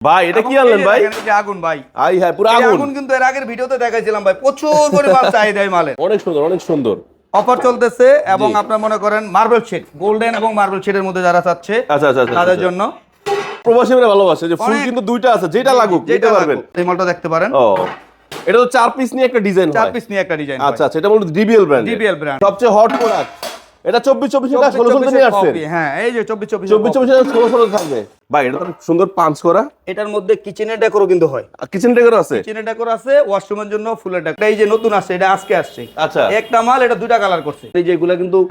ভাই এটা কি আনলেন ভাই? আগুন ভাই, আই হ্যাঁ পুরো আগুন। আগুন কিন্তু এর আগের ভিডিওতে দেখাইছিলাম ভাই, প্রচুর পরিমাণ চাহিদা এই মালের। অনেক সুন্দর অনেক সুন্দর। অফার চলতেছে এবং জি। আপনার মনে করেন মার্বেল শেড, গোল্ডেন এবং মার্বেল শেডের মধ্যে যারা চাচ্ছে আচ্ছা আচ্ছা আচ্ছা, তাদের আচ্ছা। জন্য প্রবাসীরা ভালোবাসে যে ফুল অনেক- কিন্তু দুইটা আছে, যেটা লাগুক যেটা নিতে পারবেন। লাগুক। এই মালটা দেখতে পারেন, ও এটা তো 4 পিস নিয়ে একটা ডিজাইন 4 হয়। পিস নিয়ে একটা ডিজাইন। আচ্ছা আচ্ছা, এটা মূলত ডিবিএল ব্র্যান্ড। DBL brand। সবচেয়ে হট প্রোডাক্ট। এটা 24 এটা 16 নিয়ে আসছেন। হ্যাঁ, এই যে 24 24 এটা 16 থাকবে। ভাই এটা তো সুন্দর পাঁচ করা। এটার মধ্যে কিচেনের ডেকোরও কিন্তু হয়। কিচেন ডেকোর আছে। কিচেনের ডেকোর আছে, ওয়াশরুমের জন্য ফুলের ডেকোর। এই যে নতুন আসছে, এটা আজকে আসছে। আচ্ছা। একটা মাল এটা দুইটা কালার করছে। এই যে এগুলা কিন্তু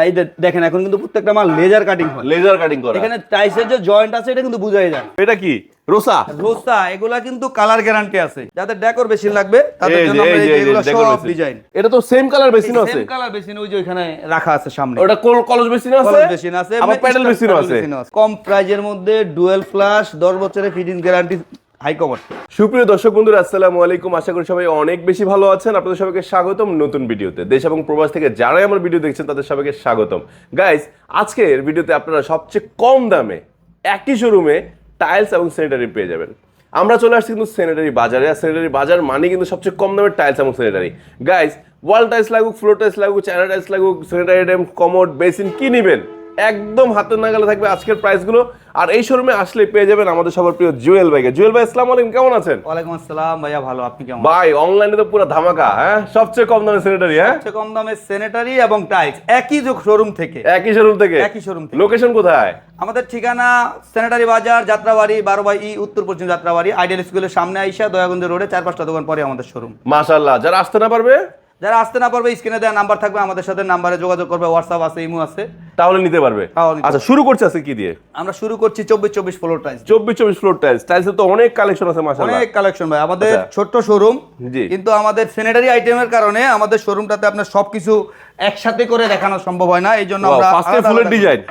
এই যে দেখেন, এখন কিন্তু প্রত্যেকটা মাল লেজার কাটিং হয়। লেজার কাটিং করা। এখানে টাইসের যে জয়েন্ট আছে এটা কিন্তু বুঝাই যায়। এটা কি? রোসা। রোস্তা, এগুলা কিন্তু কালার গ্যারান্টি আছে। যাদের ডেকোর বেশি লাগবে তাদের এই জন্য যে আমরা এই যে এগুলা ডেকোর সব বেসিন। ডিজাইন। এটা তো সেম কালার বেসিনও আছে। সেম কালার বেসিন ওই যে ওখানে রাখা আছে সামনে। ওটা কলস বেসিনও আছে। কলস বেসিন আছে, আবার প্যাডেল বেসিনও আছে। কম প্রাইজের মধ্যে ডুয়েল ফ্লাশ, 10 বছরের ফিটিং গ্যারান্টি, হাই কভার। সুপ্রিয় দর্শক বন্ধুরা, আসসালামু আলাইকুম। আশা করি সবাই অনেক বেশি ভালো আছেন। আপনাদের সবাইকে স্বাগতম নতুন ভিডিওতে। দেশ এবং প্রবাস থেকে যারাই আমার ভিডিও দেখছেন তাদের সবাইকে স্বাগতম। গাইস, আজকের ভিডিওতে আপনারা সবচেয়ে কম দামে একই শোরুমে টাইলস এবং স্যানিটারি পেয়ে যাবেন। আমরা চলে আসছি কিন্তু স্যানিটারি বাজারে। আর স্যানিটারি বাজার মানে কিন্তু সবচেয়ে কম দামে টাইলস এবং স্যানিটারি। গাইস, ওয়াল টাইলস লাগুক, ফ্লোর টাইলস লাগুক, চায়না টাইলস লাগুক, স্যানিটারি আইটেম, কমোড, বেসিন, কি নেবেন একদম হাতের নাগালে থাকবে আজকের প্রাইসগুলো। আর এই শোরুমে আসলে পেয়ে যাবেন আমাদের সবার প্রিয় জুয়েল ভাইকে। জুয়েল ভাই, আসসালামু আলাইকুম, কেমন আছেন? ওয়ালাইকুম আসসালাম ভাইয়া, ভালো, আপনি কেমন? ভাই অনলাইনে তো পুরো ধামাকা, হ্যাঁ সবচেয়ে কম দামে স্যানিটারি, হ্যাঁ সবচেয়ে কম দামে স্যানিটারি এবং টাইলস একই শোরুম থেকে। একই শোরুম থেকে। একই শোরুম থেকে। লোকেশন কোথায়? আমাদের ঠিকানা স্যানিটারি বাজার, যাত্রাবাড়ি, 12/E, উত্তর পশ্চিম যাত্রাবাড়ি, আইডিয়াল স্কুলের সামনে আইসা দয়াগঞ্জ রোডে 4-5টা দোকান পরে আমাদের শোরুম। মাশাআল্লাহ। যারা আসতে না পারবে, যারা আসতে না পারবে স্ক্রিনে দেওয়া নাম্বার থাকবে, আমাদের সাথে নাম্বারে যোগাযোগ করবে। হোয়াটসঅ্যাপ আছে, ইমো আছে, তাহলে নিতে পারবে। তাও নিতে আচ্ছা, শুরু করছে আছে কি দিয়ে? আমরা শুরু করছি 24 ফ্লোর টাইলস। 24 floor tiles. টাইলসের তো অনেক কালেকশন আছে মাশাআল্লাহ। অনেক কালেকশন ভাই, আমাদের আচ্ছা। ছোট্ট শোরুম, জি। কিন্তু আমাদের স্যানিটারি আইটেমের কারণে আমাদের শোরুমটাতে আপনার সবকিছু একসাথে করে দেখানো সম্ভব হয় না, এই জন্য আমরা ফার্স্টে ফুলের ডিজাইন।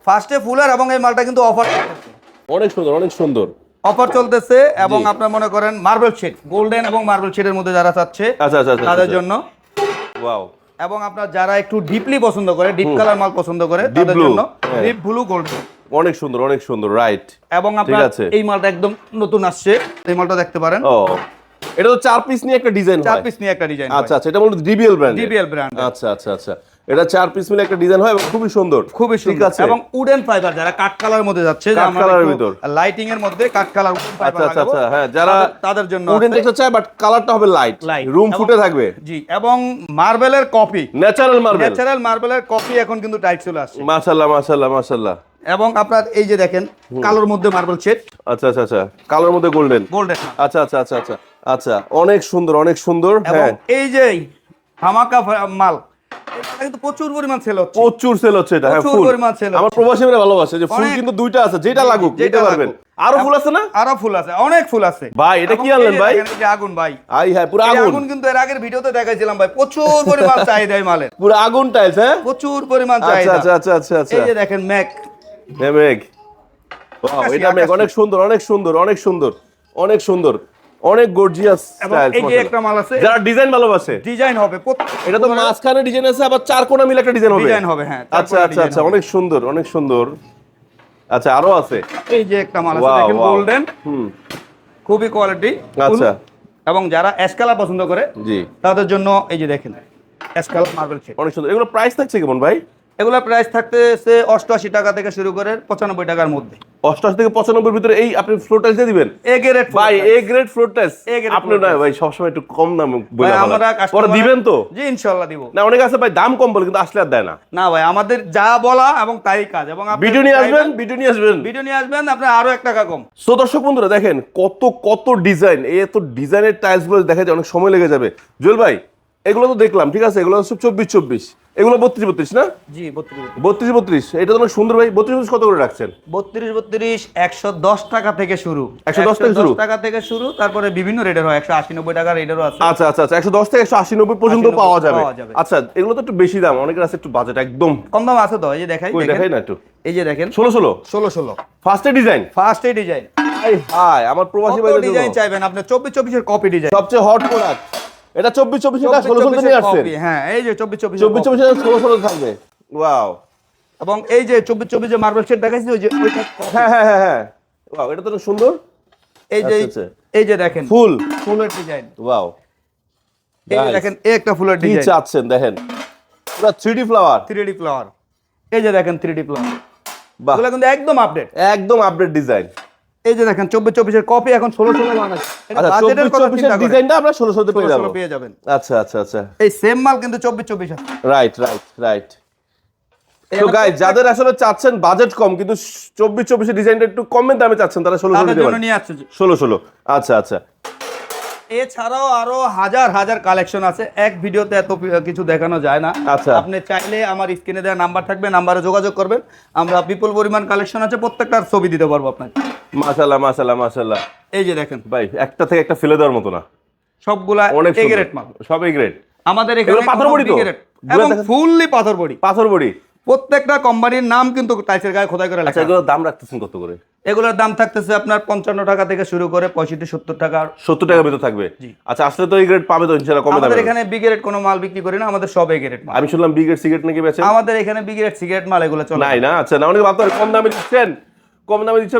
ফার্স্টে ফুলের, এবং এই মালটা কিন্তু অফার অনেক সুন্দর অনেক সুন্দর। অফার চলতেছে এবং জি। আপনার মনে করেন মার্বেল শেড, গোল্ডেন এবং মার্বেল শেডের মধ্যে যারা চাচ্ছে আচ্ছা আচ্ছা আচ্ছা, তাদের আচ্ছা। জন্য, ওয়াও। এবং আপনার যারা একটু ডিপলি পছন্দ করে, ডিপ কালার মাল পছন্দ করে Deep তাদের blue, জন্য হ্যাঁ। Deep blue gold. অনেক সুন্দর অনেক সুন্দর, রাইট। এবং আপনার আছে। এই মালটা একদম নতুন আসছে, এই মালটা দেখতে পারেন। ও এটা তো 4 পিস নিয়ে একটা ডিজাইন হয়। 4 পিস নিয়ে একটা ডিজাইন। আচ্ছা আচ্ছা, এটা মূলত ডিবিএল ব্র্যান্ড। DBL brand। আচ্ছা আচ্ছা আচ্ছা, এটা 4 পিস মিলে একটা ডিজাইন হয় এবং খুবই সুন্দর। খুবই ঠিক সুন্দর আছে। এবং উডেন ফাইবার, যারা কাঠ কালারের মধ্যে যাচ্ছে, কাঠ কালারের ভিতর। লাইটিং এর মধ্যে কাঠ কালার উডেন ফাইবার আচ্ছা আচ্ছা আচ্ছা, হ্যাঁ যারা তাদের জন্য উডেন আছে। দেখতে চায় বাট কালারটা হবে লাইট, Light। রুম এবং- ফুটে থাকবে। জি, এবং মার্বেলের কপি, ন্যাচারাল মার্বেল। ন্যাচারাল মার্বেলের কপি এখন কিন্তু টাইট চলে আসছে। মাশাআল্লাহ মাশাআল্লাহ মাশাআল্লাহ। এবং আপনার এই যে দেখেন কালোর মধ্যে মার্বেল শেড, আচ্ছা আচ্ছা আচ্ছা, কালোর মধ্যে গোল্ডেন। গোল্ডেন। আচ্ছা আচ্ছা আচ্ছা আচ্ছা আচ্ছা, অনেক সুন্দর অনেক সুন্দর। এবং হ্যাঁ এই যে ধামাকা মাল, এটা কিন্তু প্রচুর পরিমাণ সেল হচ্ছে। প্রচুর সেল হচ্ছে এটা। হ্যাঁ প্রচুর ফুল। পরিমাণ sell আমার হচ্ছে। প্রবাসীরা ভালোবাসে যে ফুল অনেক- কিন্তু দুইটা আছে, যেটা লাগুক যেটা নিতে পারবেন। লাগুক। আরো ফুল আছে না? আরো ফুল আছে, অনেক ফুল আছে ভাই, এটা কি এবং আনলেন এই যে ভাই? দেখেন, এই যে আগুন ভাই, আই হ্যাঁ পুরো এই আগুন। আগুন কিন্তু এর আগের ভিডিওতে দেখাইছিলাম ভাই, প্রচুর পরিমাণ চাহিদা এই মালের, পুরো আগুন টাইলস, হ্যাঁ প্রচুর পরিমাণ আচ্ছা চাহিদা। আচ্ছা আচ্ছা আচ্ছা আচ্ছা। এই যে দেখেন ম্যাক, মেঘ। ওয়াও, এটা মেঘ অনেক সুন্দর অনেক সুন্দর অনেক সুন্দর অনেক সুন্দর, অনেক গর্জিয়াস এবং স্টাইল। এই যে একটা মাল আছে, যারা ডিজাইন ভালোবাসে, ডিজাইন হবে এটা তো মাঝখানে ডিজাইন আছে, আবার চার কোণা মিলে একটা ডিজাইন হবে। ডিজাইন হবে, হ্যাঁ। আচ্ছা আচ্ছা আচ্ছা, অনেক সুন্দর অনেক সুন্দর। আচ্ছা, আরো আছে। এই যে একটা মাল আছে Wow, দেখেন, wow. গোল্ডেন, হুম। খুবই কোয়ালিটি। আচ্ছা। এবং যারা অ্যাশ কালার পছন্দ করে জি। তাদের জন্য এই যে দেখেন অ্যাশ কালার মার্বেল শেড। অনেক সুন্দর। এগুলো প্রাইস থাকছে কেমন ভাই? এগুলা প্রাইস থাকতেছে 88 টাকা থেকে শুরু করে 95 টাকার মধ্যে। 88 থেকে 95 এর ভিতরে এই আপনি ফ্লোর টাইলস দিয়ে দিবেন এ গ্রেড ভাই? A grade floor tiles A grade আপনি floor না tiles। ভাই সবসময় একটু কম দামে বলে ভাই, আমরা পরে customer- দিবেন তো? জি, ইনশাআল্লাহ দিব। না, অনেক আছে ভাই দাম কম বলে কিন্তু আসলে আর দেয় না। না ভাই, আমাদের যা বলা এবং তাই কাজ। এবং আপনি ভিডিও নিয়ে আসবেন, ভিডিও নিয়ে আসবেন। ভিডিও নিয়ে আসবেন, আপনার আরো 1 টাকা কম। সো দর্শক বন্ধুরা দেখেন কত কত ডিজাইন, এই এত ডিজাইনের টাইলস গুলো দেখা যায় অনেক সময় লেগে যাবে। জুয়েল ভাই, এগুলো তো দেখলাম, ঠিক আছে, এগুলো সব 24 এগুলো 32 না? জি, 32 32 এটা তো অনেক সুন্দর ভাই। 32 কত করে রাখছেন? 32 110 টাকা থেকে শুরু। 110 থেকে শুরু? টাকা থেকে শুরু, তারপরে বিভিন্ন রেটের হয়, 180-90 টাকা রেটেরও আছে। আচ্ছা আচ্ছা আচ্ছা, 110 থেকে 180-90 পর্যন্ত 80-90 পাওয়া যাবে। পাওয়া যাবে। আচ্ছা, এগুলো তো একটু বেশি দাম, অনেকের আছে একটু বাজেট একদম কম দাম আছে তো, এই যে দেখাই, কই দেখেন। দেখাই না একটু। এই যে দেখেন 16 16 ফার্স্টে ডিজাইন। ফার্স্টে ডিজাইন। হাই হাই, আমার প্রবাসী কত ভাইদের ডিজাইন জন্য চাইবেন আপনি? 24 এর কপি ডিজাইন। সবচেয়ে হট প্রোডাক্ট। এটা 24 এটা 16 নিয়ে আসছেন। হ্যাঁ, এই যে 24 24 এটা 16 থাকবে। ওয়াও। এবং এই যে 24 যে মার্বেল শেড দেখাইছি, ওই যে ওইটা হ্যাঁ হ্যাঁ হ্যাঁ হ্যাঁ। ওয়াও, এটা তো অনেক সুন্দর। এই যে আচ্ছা। এই যে দেখেন ফুল ফুলের ডিজাইন, ওয়াও, এই যে দেখেন এই একটা ফুলের কি ডিজাইন, চাচ্ছেন দেখেন, পুরো 3D ফ্লাওয়ার, 3D ফ্লাওয়ার, এই যে দেখেন 3D ফ্লাওয়ার, বাহ, এগুলো কিন্তু একদম আপডেট। একদম আপডেট ডিজাইন। এই যে দেখেন 24 এর কপি এখন 16 বানাচ্ছে। এটা আচ্ছা, বাজেটের কথা 24 চিন্তা এর করেন, ডিজাইনটা আমরা 1600 তে পেয়ে 16 যাব। পেয়ে যাবেন। আচ্ছা আচ্ছা আচ্ছা, এই সেম মাল কিন্তু 24 আছে। রাইট। তো গাইস, যাদের আসলে চাচ্ছেন বাজেট কম কিন্তু 24 এর ডিজাইনটা একটু কম দামে চাচ্ছেন, তারা 1600 তাদের নিতে জন্য পারেন। নিয়ে আসছে। 16। আচ্ছা। এছাড়াও আরো হাজার হাজার কালেকশন আছে, এক ভিডিওতে এত কিছু দেখানো যায় না। আচ্ছা। আপনি চাইলে আমার স্ক্রিনে দেওয়া নাম্বার থাকবে, নাম্বারে যোগাযোগ করবেন, আমরা বিপুল পরিমাণ কালেকশন আছে, প্রত্যেকটার ছবি দিতে পারবো আপনাকে। মাশাআল্লাহ। এই যে দেখেন ভাই, একটা থেকে একটা ফেলে দেওয়ার মতো না, সবগুলা অনেক এ গ্রেড মাল, সবই গ্রেড। আমাদের এগুলো এখানে পাথর বড়ি তো? এবং ফুললি পাথর বড়ি। পাথর বড়ি, প্রত্যেকটা কোম্পানির নাম কিন্তু টাইলসের গায়ে খোদাই করে লেখা। আচ্ছা, এগুলোর দাম রাখতেছেন কত করে? এগুলোর দাম থাকতেছে আপনার 55 টাকা থেকে শুরু করে 65-70 টাকা। 70 টাকার ভিতর থাকবে। আচ্ছা, আসলে তো এই গ্রেড পাবে তো ইনশাআল্লাহ কম দামে। আমাদের এখানে বি গ্রেড কোনো মাল বিক্রি করি না, আমাদের সব এ গ্রেড মাল। আমি শুনলাম বি গ্রেড সিগারেট নাকি বেচেন? আমাদের এখানে বি গ্রেড সিগারেট মাল এগুলো চলে নাই না। আচ্ছা, না, অনেকে ভাবতে কম দামে দিচ্ছেন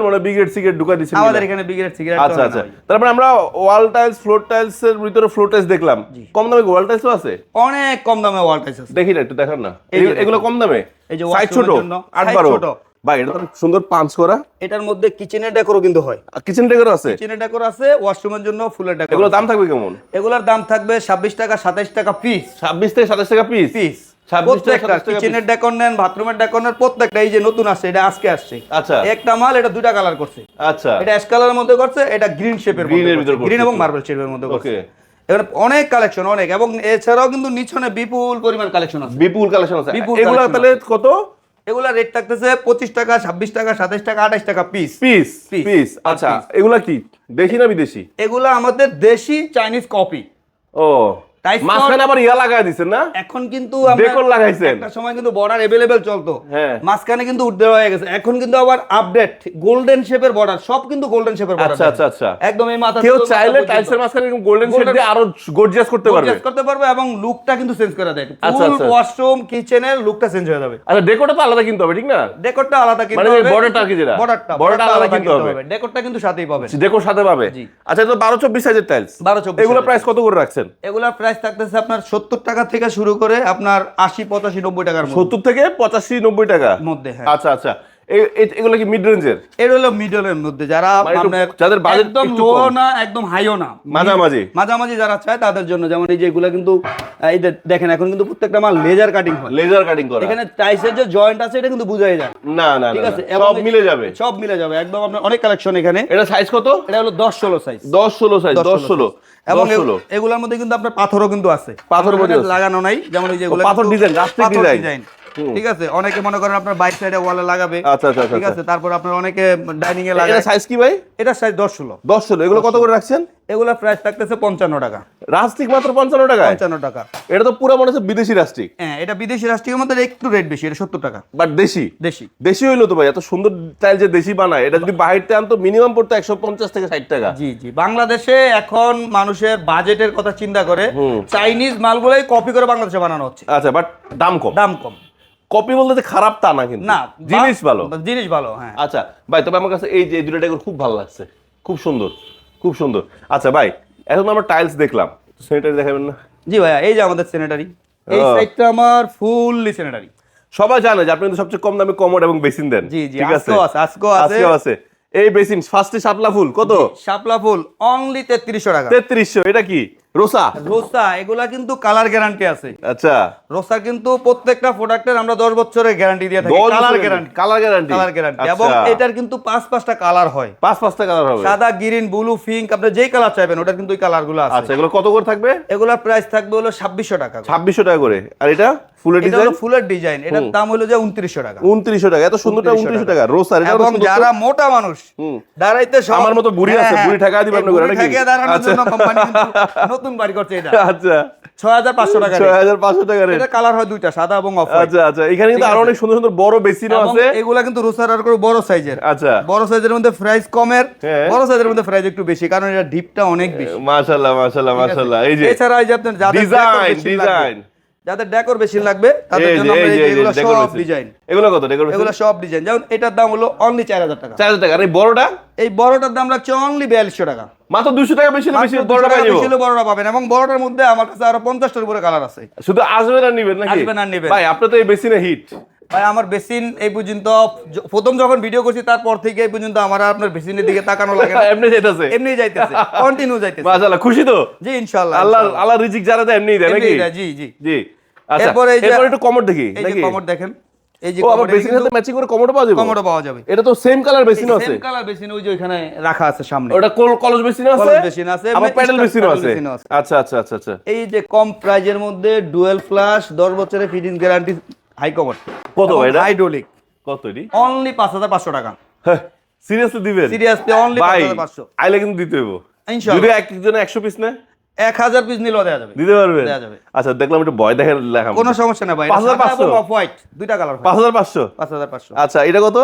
মানে বি গ্রেড সিগারেট ঢুকা দিচ্ছেন। আমাদের এখানে বি গ্রেড সিগারেট। আচ্ছা। তারপরে আমরা ওয়াল টাইলস, ফ্লোর টাইলস এর ভিতরে ফ্লোর টাইলস দেখলাম, কম দামে ওয়াল টাইলসও আছে। অনেক কম দামে ওয়াল টাইলস আছে, দেখি না, একটু দেখান না। এই যে এগুলো কম দামে, এই যে সাইজ ছোট, 8-12। ভাই, এটা তো সুন্দর পাঁচ করা। এটার মধ্যে কিচেনের ডেকোরও কিন্তু হয়, কিচেন ডেকোর আছে, কিচেনের ডেকোর আছে, ওয়াশরুমের জন্য ফুলের ডেকোর। এগুলো দাম থাকবে কেমন? এগুলোর দাম থাকবে 26 টাকা 27 টাকা পিস। 26 থেকে 27 টাকা পিস। 26 থেকে 27 টাকা কিচেনের ডেকোর নেন, বাথরুমের ডেকোর নেন, প্রত্যেকটা। এই যে নতুন আসছে, এটা আজকে আসছে। আচ্ছা। একটা মাল এটা দুইটা কালার করছে। আচ্ছা, এটা অ্যাশ কালারের মধ্যে করছে, এটা গ্রিন শেপের মধ্যে, গ্রিনের ভিতর করছে। গ্রিন এবং মার্বেল শেপের মধ্যে করছে। ওকে। এখানে অনেক কালেকশন, অনেক, এবং এছাড়াও কিন্তু নিচনে বিপুল পরিমাণ কালেকশন আছে। বিপুল কালেকশন আছে। বিপুল এগুলো collection তাহলে আছে। কত? এগুলা রেট থাকতেছে 25 টাকা 26 টাকা 27 টাকা 28 টাকা পিস। পিস। আচ্ছা, এগুলা কি দেশি না বিদেশি? এগুলা আমাদের দেশি চাইনিজ কপি। ও, টাইস মাঝখানে আবার ইয়া লাগাই দিছেন না? এখন কিন্তু ডেকোর লাগাইছেন। একটা সময় কিন্তু বর্ডার अवेलेबल চলতো, হ্যাঁ। মাঝখানে কিন্তু উঠে হয়ে গেছে, এখন কিন্তু আবার আপডেট গোল্ডেন শেপের বর্ডার, সব কিন্তু গোল্ডেন শেপের বর্ডার। আচ্ছা। একদম এই মাথা কেউ চাইলে টাইলসের মাঝখানে এরকম গোল্ডেন শেড দিয়ে আরো গর্জিয়াস করতে পারবে। গর্জিয়াস করতে পারবে এবং লুকটা কিন্তু চেঞ্জ করে দেয়। আচ্ছা। ফুল ওয়াশরুম কিচেনের লুকটা চেঞ্জ হয়ে যাবে। আচ্ছা, ডেকোরটা তো আলাদা কিনতে হবে, ঠিক না? ডেকোরটা আলাদা কিনতে মানে হবে, বর্ডারটা কি যেটা? বর্ডারটা আলাদা কিনতে হবে। ডেকোরটা কিন্তু সাথেই পাবেন। ডেকোর সাথে পাবে। জি। আচ্ছা, এটা 12-24 সাইজের টাইলস। 12-24 এগুলো প্রাইস কত করে রাখছেন? এগুলা প্রাইস থাকতেছে আপনার 70 টাকা থেকে শুরু করে আপনার 80-85-90 টাকার মধ্যে। 70 থেকে 85-90 টাকা মধ্যে, হ্যাঁ। আচ্ছা। এগুলো কি মিড রেঞ্জের? এর হলো মিডলের মধ্যে, যারা মানে একটু- আপনার যাদের বাজেট একদম একটু লো কম। না একদম হাইও না, মাঝামাঝি যারা চায় তাদের জন্য। যেমন এই যে এগুলা কিন্তু এই যে দেখেন, এখন কিন্তু প্রত্যেকটা মাল লেজার কাটিং হয়। লেজার কাটিং করা। এখানে টাইসের যে জয়েন্ট আছে এটা কিন্তু বুঝাই যায়। না, ঠিক আছে, সব মিলে যাবে। সব মিলে যাবে একদম। আপনার অনেক কালেকশন এখানে। এটা সাইজ কত? এটা হলো 10-16 সাইজ। 10-16 সাইজ। 10-16 এবং এগুলোর মধ্যে কিন্তু আপনার পাথরও কিন্তু আছে, পাথর বডি লাগানো নাই। যেমন এই যে এগুলো পাথর কিন্তু ডিজাইন, রাস্টিক পাথর ডিজাইন। ডিজাইন। ঠিক আছে, অনেকে মনে করেন আপনার বাইক সাইডে ওয়ালে লাগাবে। আচ্ছা। ঠিক আছে, তারপর আপনার অনেকে ডাইনিং এ এটা লাগায়। সাইজ কি ভাই? এটা সাইজ 10-16। 10-16। এগুলো কত করে রাখছেন? এগুলা প্রাইস থাকতেছে 55 টাকা। রাস্টিক মাত্র 55 টাকা? 55 টাকা। এটা তো পুরো মনে হচ্ছে বিদেশি রাস্টিক। হ্যাঁ, এটা বিদেশি রাষ্ট্রীয় মধ্যে একটু রেট বেশি, এটা 70 টাকা। বাট দেশি দেশি হইলো তো ভাই, এত সুন্দর টাইল যে দেশি বানায়, এটা যদি বাহিরতে আনতো মিনিমাম পড়তো 150 থেকে 60 টাকা। জি। বাংলাদেশে এখন মানুষের বাজেটের কথা চিন্তা করে চাইনিজ মালগুলোই কপি করে বাংলাদেশে বানানো হচ্ছে। আচ্ছা, বাট দাম কম। কপি বলতে যে খারাপ তা না, কিন্তু না, জিনিস ভালো। হ্যাঁ। আচ্ছা ভাই, তবে আমার কাছে এই যে দুটো ডেকোর খুব ভালো লাগছে, খুব সুন্দর। আচ্ছা ভাই, এখন আমরা টাইলস দেখলাম, স্যানিটারি দেখাবেন না? জি ভাইয়া, এই যে আমাদের স্যানিটারি, এই সাইডটা আমার ফুললি স্যানিটারি। সবাই জানে যে আপনি কিন্তু সবচেয়ে কম দামে কমোড এবং বেসিন দেন। জি, ঠিক আছে, আজকেও আছে। এই বেসিন ফার্স্টে শাপলা ফুল কত? শাপলা ফুল অনলি 3300 টাকা। 3300। এটা কি রোসা? এগুলা কিন্তু কালার গ্যারান্টি আছে। আচ্ছা, রোসা কিন্তু প্রত্যেকটা প্রোডাক্টের আমরা 10 বছরের গ্যারান্টি দিয়ে থাকি। কালার গ্যারান্টি এবং এটার কিন্তু 5-5টা কালার হয়। 5-5টা কালার হবে, সাদা, গ্রিন, ব্লু, পিঙ্ক, আপনি যেই কালার চাইবেন ওটার কিন্তু এই কালারগুলো আছে। আচ্ছা, এগুলো কত করে থাকবে? এগুলা প্রাইস থাকবে হলো 2600 টাকা। 2600 টাকা করে। আর এটা ফুলের ডিজাইন, এটার দাম হলো যে 2900 টাকা। 2900 টাকা। এত সুন্দরটা 2900 টাকা। রোসার এটা এবং যারা মোটা মানুষ দাঁড়াইতে আমার মতো বুড়ি আছে, বুড়ি ঠাকা দিবেন না করে নাকি? দাঁড়ানোর জন্য কোম্পানি নতুন বাড়ি করছে এটা। আচ্ছা, 6500 টাকা। 6500 টাকা রেট। এটা কালার হয় দুইটা, সাদা এবং অফ হোয়াইট। আচ্ছা। এখানে কিন্তু আরো অনেক সুন্দর বড় বেসিনও আছে। এগুলা কিন্তু রোসার আর করে বড় সাইজের। আচ্ছা, বড় সাইজের মধ্যে প্রাইস কমের, বড় সাইজের মধ্যে প্রাইস একটু বেশি, কারণ এটা ডিপটা অনেক বেশি। মাশাআল্লাহ। এই যে এছাড়া এই যে আপনার ডিজাইন যাদের ডেকোর বেশি লাগবে তাদের এই জন্য যে, আমরা এই যে, এগুলো এই যে, ডেকোর সব বেসিন। ডিজাইন, এগুলো কত ডেকোর এগুলো সব ডিজাইন। যেমন এটার দাম হলো অনলি 4000 টাকা। 4000 টাকা। আর এই বড়টা এই বড়টার দাম রাখছে অনলি 4200 টাকা। মাত্র 200 টাকা বেশি হলে বেশি মাত্র 200 বড়টা টাকা পাই যাবো। বেশি হলে বড়টা পাবেন, এবং বড়টার মধ্যে আমার কাছে আরো 50টার উপরে কালার আছে। শুধু আসবেন আর নিবেন নাকি? আসবেন আর নিবেন। ভাই আপনি তো এই বেসিনে হিট। ভাই আমার বেসিন এই পর্যন্ত প্রথম যখন ভিডিও করছি তারপর থেকে এই পর্যন্ত আমার আর আপনার বেসিনের দিকে তাকানো লাগে না, এমনি যাইতাছে। এমনি যাইতেছে, কন্টিনিউ যাইতেছে। মাশাআল্লাহ, খুশি তো? জি ইনশাআল্লাহ। আল্লাহ রিজিক যারা দেয় এমনিই দেয় নাকি? এমনিই দেয়, জি জি। জি। আচ্ছা, এরপর এই যে এরপর একটু কমোড দেখি এই যে নাকি? কমোড দেখেন, এই যে ও আবার বেসিনের সাথে ম্যাচিং করে কমোডও পাওয়া যাবে? কমোডও পাওয়া যাবে। এটা তো সেম কালার বেসিনও আছে। সেম কালার বেসিন ওই যে ওখানে রাখা আছে সামনে। ওটা কলস বেসিনও আছে? কলস বেসিন আছে, আবার প্যাডেল বেসিনও আছে। বেসিনও আছে। আচ্ছা আচ্ছা আচ্ছা আচ্ছা। এই যে কম প্রাইজের মধ্যে ডুয়েল ফ্ল্যাশ 10 বছরের ফিটিং গ্যারান্টি হাই কমোড। কত এটা? হাইড্রোলিক। কত এটি? অনলি 5500 টাকা। হ্যাঁ, সিরিয়াসলি দিবেন? সিরিয়াসলি অনলি ভাই 5500। আইলে কিন্তু দিতে হইব। ইনশাআল্লাহ। যদি একজনে 100 পিস নেয় 1000 পিস নিলেও দেওয়া যাবে। দিতে পারবেন? দেওয়া যাবে। আচ্ছা, দেখলাম একটু ভয় দেখেন লেখা। কোনো সমস্যা না ভাই। 5500? অফ হোয়াইট দুইটা কালার হয়। 5500? 5500। আচ্ছা, এটা কত?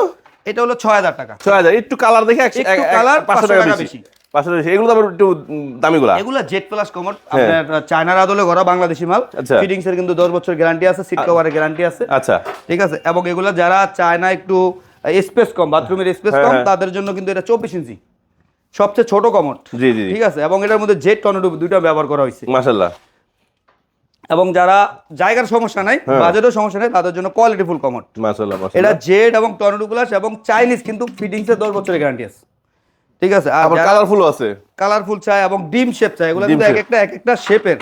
এটা হলো 6000 টাকা। 6000। একটু কালার দেখে একটু কালার 500 টাকা বেশি। 500 বেশি। এগুলো তো আবার একটু দামিগুলা। এগুলো জেড প্লাস কমোড, আপনার চায়নার আদলে গড়া বাংলাদেশি মাল। আচ্ছা। ফিটিংস এর কিন্তু 10 বছর গ্যারান্টি আছে, সিট কভারের গ্যারান্টি আছে। আচ্ছা। ঠিক আছে, এবং এগুলো যারা চায় না একটু স্পেস কম, বাথরুমের স্পেস কম, হ্যাঁ। তাদের জন্য কিন্তু এটা 24 ইঞ্চি সবচেয়ে ছোট কমোড। জি জি জি। ঠিক আছে, এবং এটার মধ্যে জেড টর্নেডো দুইটা ব্যবহার করা হয়েছে। মাশাআল্লাহ। এবং যারা জায়গার সমস্যা নাই, বাজেটের সমস্যা নাই, তাদের জন্য কোয়ালিটি ফুল কমোড। মাশাআল্লাহ এটা মাশাআল্লাহ। জেড এবং টর্নেডো প্লাস এবং চাইনিজ, কিন্তু ফিটিংস এর 10 বছরের গ্যারান্টি আছে। ঠিক আছে, আর আবার কালারফুল আছে। কালারফুল চাই এবং ডিম শেপ চাই, এগুলো ডিম কিন্তু shape। এক একটা শেপের।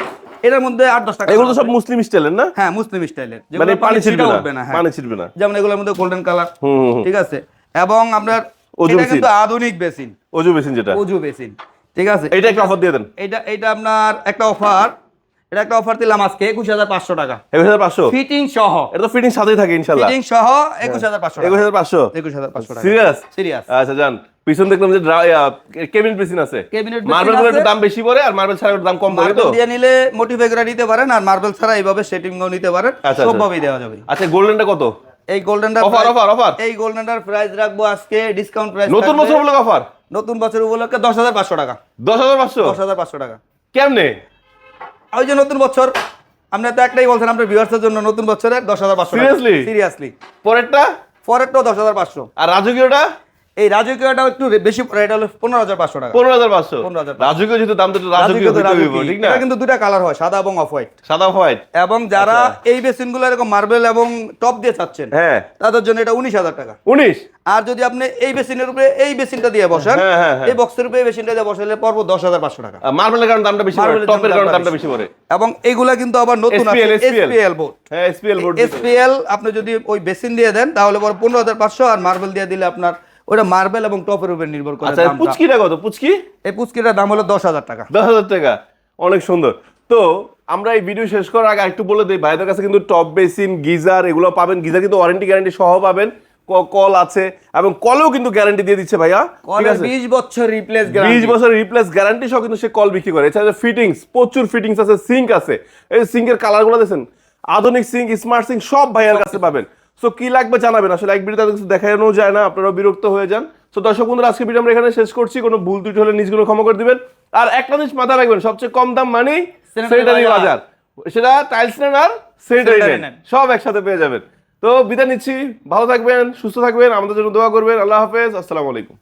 এটার মধ্যে 8-10 টাকা। এগুলো তো সব মুসলিম স্টাইলের না? হ্যাঁ, মুসলিম স্টাইলের, মানে পানি ছিটবে না, উঠবে না। হ্যাঁ, পানি ছিটবে না। যেমন এগুলোর মধ্যে গোল্ডেন কালার। হুম। ঠিক আছে, এবং আপনার অজু এটা বেসিন। কিন্তু আধুনিক বেসিন, ওজু বেসিন যেটা। অজু বেসিন। ঠিক আছে, এটা একটা অফার দিয়ে দেন। এটা আপনার একটা অফার, এটা একটা অফার দিলাম আজকে 21500 টাকা 21500? ফিটিং সহ। এটা তো ফিটিং সাথেই থাকে ইনশাআল্লাহ। ফিটিং সহ 21500 টাকা। 21500? 21500 টাকা। সিরিয়াস? সিরিয়াস। আচ্ছা জান, পিছন দেখলাম যে কেবিনেট বেসিন আছে। Cabinet basin মার্বেল গুলো একটু আছে। দাম বেশি পড়ে, আর মার্বেল ছাড়া একটু দাম কম পড়ে তো? মার্বেল দিয়ে নিলে মোটিফাই করে নিতে পারেন, আর মার্বেল ছাড়া এইভাবে সেটিংও নিতে পারেন, আচ্ছা, সবভাবেই দেওয়া যাবে। আচ্ছা, গোল্ডেনটা কত? এই গোল্ডেনটার অফার। এই গোল্ডেনটার প্রাইস রাখবো আজকে ডিসকাউন্ট প্রাইস। নতুন বছর বলে অফার? নতুন বছর উপলক্ষে 10500 টাকা। 10500? 10500 টাকা। কেমনে? ওই যে নতুন বছর, আপনি তো একটাই বলছেন আপনার ভিউয়ার্সের জন্য, নতুন বছরের 10500 টাকা। Seriously? সিরিয়াসলি। পরেরটা? পরেরটাও 10500। আর রাজকীয়টা? এই রাজকীয়টাও একটু বেশি পড়ে, এটা হলো 15500 টাকা। 15500? 15500। রাজকীয় যেহেতু দাম তো একটু রাজকীয় হইতে হইব, ঠিক না? এটা কিন্তু দুটা কালার হয়, সাদা এবং অফ হোয়াইট। সাদা হোয়াইট? এবং যারা এই বেসিনগুলো এরকম মার্বেল এবং টপ দিয়ে চাচ্ছেন, হ্যাঁ। তাদের জন্য এটা 19000 টাকা। 19? আর যদি আপনি এই বেসিনের উপরে এই বেসিনটা দিয়ে বসান, হ্যাঁ। এই বক্সের উপরে এই বেসিনটা দিয়ে বসালে পড়বো 10500 টাকা। মার্বেলের কারণে দামটা বেশি পড়ে, মার্বেলের টপের কারণে দামটা দামটা বেশি পড়ে। এবং এগুলা কিন্তু আবার নতুন আছে, SPL SPL বোর্ড। হ্যাঁ, SPL বোর্ড। SPL আপনি যদি ওই বেসিন দিয়ে দেন তাহলে পরে 15500, আর মার্বেল দিয়ে দিলে আপনার ওটা মার্বেল এবং টপের উপর নির্ভর করে আচ্ছা, দামটা। পুচকিটা কত? পুচকি? এই পুচকিটার দাম হলো 10000 টাকা। 10000 টাকা? অনেক সুন্দর। তো আমরা এই ভিডিও শেষ করার আগে একটু বলে দিই, ভাইদের কাছে কিন্তু টপ বেসিন, গিজার এগুলো পাবেন। গিজার কিন্তু ওয়ারেন্টি গ্যারান্টি সহ পাবেন, কল আছে, এবং কলেও কিন্তু গ্যারান্টি দিয়ে দিচ্ছে ভাইয়া। ঠিক কলের আছে? 20 বছর রিপ্লেস 20 গ্যারান্টি। বছর রিপ্লেস গ্যারান্টি সহ কিন্তু সে কল বিক্রি করে। এছাড়া ফিটিংস, প্রচুর ফিটিংস আছে, সিঙ্ক আছে। এই সিঙ্কের কালারগুলো দেখেন, আধুনিক সিঙ্ক, স্মার্ট সিঙ্ক সব ভাইয়ার কাছে পাবেন। সো কি লাগবে জানাবেন, আসলে এক ভিডিওতে কিছু দেখানো যায় না, আপনারাও বিরক্ত হয়ে যান। সো দর্শক বন্ধুরা, আজকে ভিডিও আমরা এখানে শেষ করছি। কোনো ভুল ত্রুটি হলে নিজগুলো ক্ষমা করে দিবেন। আর একটা জিনিস মাথায় রাখবেন, সবচেয়ে কম দাম মানেই স্যানিটারি বাজার। সেটা টাইলস নেন আর স্যানিটারি নেন, সব একসাথে পেয়ে যাবেন। তো বিদায় নিচ্ছি, ভালো থাকবেন, সুস্থ থাকবেন, আমাদের জন্য দোয়া করবেন। আল্লাহ হাফেজ, আসসালামু আলাইকুম।